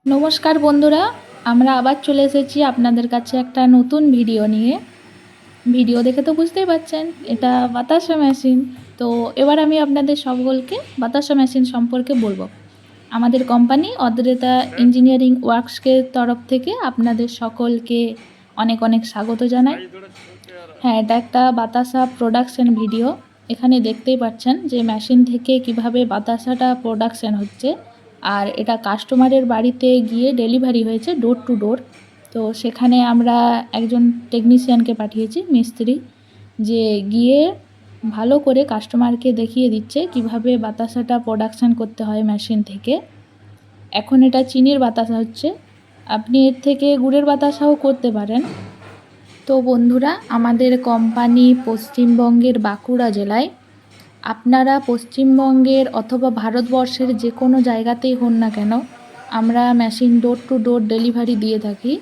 নমস্কার বন্ধুরা, আমরা আবার চলে এসেছি আপনাদের কাছে একটা নতুন ভিডিও নিয়ে। ভিডিও দেখে তো বুঝতেই পারছেন এটা বাতাসা মেশিন। তো এবার আমি আপনাদের সকলকে বাতাসা মেশিন সম্পর্কে বলবো। আমাদের কোম্পানি অদ্রিতা ইঞ্জিনিয়ারিং ওয়ার্কসের তরফ থেকে আপনাদের সকলকে অনেক অনেক স্বাগত জানাই। হ্যাঁ, এটা একটা বাতাসা প্রোডাকশন ভিডিও। এখানে দেখতেই পাচ্ছেন যে মেশিন থেকে কিভাবে বাতাসাটা প্রোডাকশন হচ্ছে, আর এটা কাস্টমারের বাড়িতে গিয়ে ডেলিভারি হয়েছে ডোর টু ডোর। তো সেখানে আমরা একজন টেকনিশিয়ানকে পাঠিয়েছি, মিস্ত্রি, যে গিয়ে ভালো করে কাস্টমারকে দেখিয়ে দিচ্ছে কিভাবে বাতাসাটা প্রোডাকশান করতে হয় মেশিন থেকে। এখন এটা চিনির বাতাসা হচ্ছে, আপনি এর থেকে গুড়ের বাতাসাও করতে পারেন। তো বন্ধুরা, আমাদের কোম্পানি পশ্চিমবঙ্গের বাঁকুড়া জেলায়। আপনারা পশ্চিমবঙ্গের অথবা ভারতবর্ষের যে কোনো জায়গাতেই হন না কেন, আমরা machine door to door delivery দিয়ে থাকি।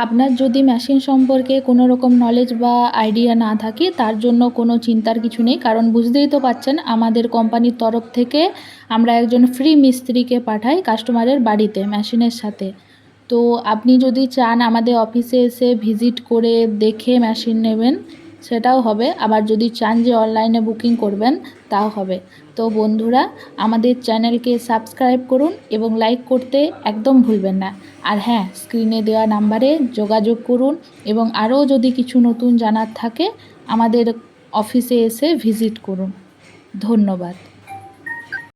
আপনার যদি মেশিন সম্পর্কে কোনো রকম নলেজ বা আইডিয়া না থাকে, তার জন্য কোনো চিন্তার কিছু নেই, কারণ বুঝতেই তো পারছেন আমাদের কোম্পানির তরফ থেকে আমরা একজন ফ্রি মিস্ত্রিকে পাঠাই কাস্টমারের বাড়িতে মেশিনের সাথে। তো আপনি যদি চান আমাদের অফিসে এসে ভিজিট করে দেখে মেশিন নেবেন, সেটাও হবে। আবার যদি চান যে অনলাইনে বুকিং করবেন, তাও হবে। তো বন্ধুরা, আমাদের চ্যানেলকে সাবস্ক্রাইব করুন এবং লাইক করতে একদম ভুলবেন না। আর হ্যাঁ, স্ক্রিনে দেওয়া নাম্বারে যোগাযোগ করুন, এবং আরও যদি কিছু নতুন জানার থাকে আমাদের অফিসে এসে ভিজিট করুন। ধন্যবাদ।